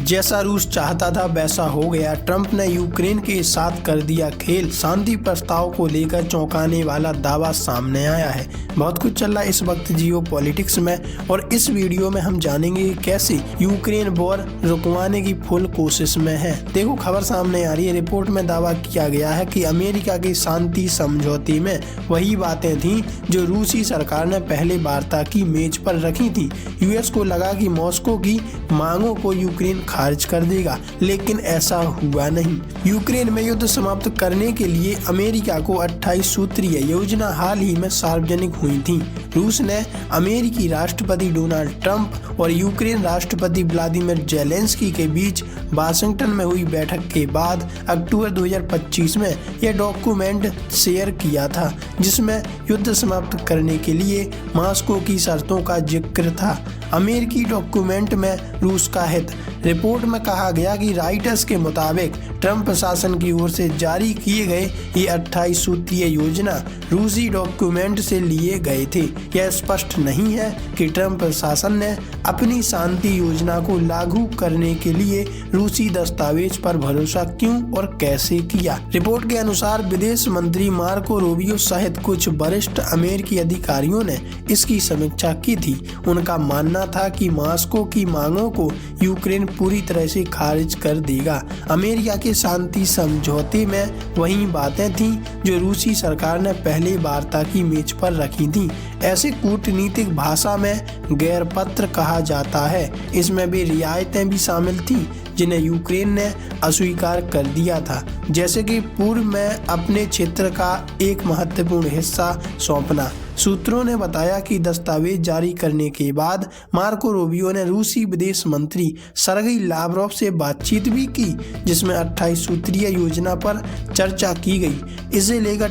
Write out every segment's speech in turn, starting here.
जैसा रूस चाहता था वैसा हो गया। ट्रंप ने यूक्रेन के साथ कर दिया खेल। शांति प्रस्ताव को लेकर चौंकाने वाला दावा सामने आया है। बहुत कुछ चल रहा है इस वक्त जियो पॉलिटिक्स में, और इस वीडियो में हम जानेंगे कि कैसे यूक्रेन वॉर रुकवाने की फुल कोशिश में है। देखो, खबर सामने आ रही है। रिपोर्ट में दावा किया गया है कि अमेरिका के शांति समझौते में वही बातें थी जो रूसी सरकार ने पहले वार्ता की मेज पर रखी थी। यूएस को लगा कि मॉस्को की मांगों को यूक्रेन खारिज कर देगा, लेकिन ऐसा हुआ नहीं। यूक्रेन में युद्ध समाप्त करने के लिए अमेरिका को 28 सूत्रीय योजना हाल ही में सार्वजनिक हुई थी। रूस ने अमेरिकी राष्ट्रपति डोनाल्ड ट्रंप और यूक्रेन राष्ट्रपति व्लादिमीर जेलेंस्की के बीच वाशिंगटन में हुई बैठक के बाद अक्टूबर 2025 में यह डॉक्यूमेंट शेयर किया था, जिसमें युद्ध समाप्त करने के लिए मॉस्को की शर्तों का जिक्र था। अमेरिकी डॉक्यूमेंट में रूस का हित। रिपोर्ट में कहा गया कि राइटर्स के मुताबिक ट्रंप प्रशासन की ओर से जारी किए गए ये 28 सूत्रीय योजना रूसी डॉक्यूमेंट से लिए गए थे। यह स्पष्ट नहीं है कि ट्रंप प्रशासन ने अपनी शांति योजना को लागू करने के लिए रूसी दस्तावेज पर भरोसा क्यों और कैसे किया। रिपोर्ट के अनुसार विदेश मंत्री मार्को रूबियो सहित कुछ वरिष्ठ अमेरिकी अधिकारियों ने इसकी समीक्षा की थी। उनका मानना था कि मॉस्को की मांगों को यूक्रेन पूरी तरह से खारिज कर देगा। अमेरिका के शांति समझौते में वही बातें थीं जो रूसी सरकार ने पहले वार्ता की मेज पर रखी थी। ऐसे कूटनीतिक भाषा में गैर पत्र कहा जाता है। इसमें भी रियायतें भी शामिल थी जिन्हें यूक्रेन ने अस्वीकार कर दिया था, जैसे कि पूर्व में अपने क्षेत्र का एक महत्वपूर्ण हिस्सा सौंपना। सूत्रों ने बताया कि दस्तावेज जारी करने के बाद मार्को रूबियो ने रूसी विदेश मंत्री सरगेई लावरोव से बातचीत भी की, जिसमें 28 सूत्रीय योजना पर चर्चा की गई। इसे लेकर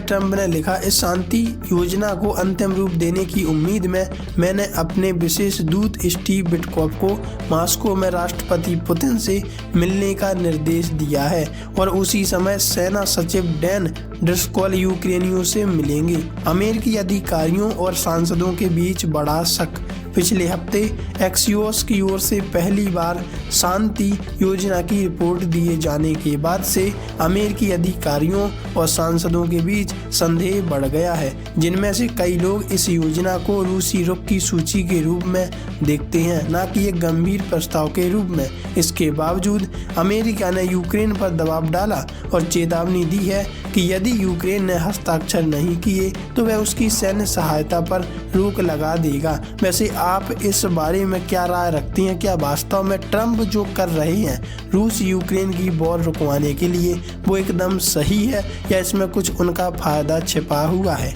ट्रंप ने लिखा, इस शांति योजना को अंतिम रूप देने की उम्मीद में मैंने अपने विशेष दूत स्टीव विटकॉफ को मॉस्को में राष्ट्रपति पुतिन से मिलने का निर्देश दिया है, और उसी समय सेना सचिव डैन ड्रिस्कॉल यूक्रेनियों से मिलेंगे। अमेरिकी अधिकारियों और सांसदों के बीच बड़ा शक। पिछले हफ्ते एक्सियोस की ओर से पहली बार शांति योजना की रिपोर्ट दिए जाने के बाद से अमेरिकी अधिकारियों और सांसदों के बीच संदेह बढ़ गया है, जिनमें से कई लोग इस योजना को रूसी रुख की सूची के रूप में देखते हैं, न कि एक गंभीर प्रस्ताव के रूप में। इसके बावजूद अमेरिका ने यूक्रेन पर दबाव डाला और चेतावनी दी है कि यदि यूक्रेन ने हस्ताक्षर नहीं किए तो वह उसकी सैन्य सहायता पर रोक लगा देगा। वैसे आप इस बारे में क्या राय रखती हैं? क्या वास्तव में ट्रंप जो कर रहे हैं रूस यूक्रेन की वॉर रुकवाने के लिए वो एकदम सही है, या इसमें कुछ उनका फायदा छिपा हुआ है?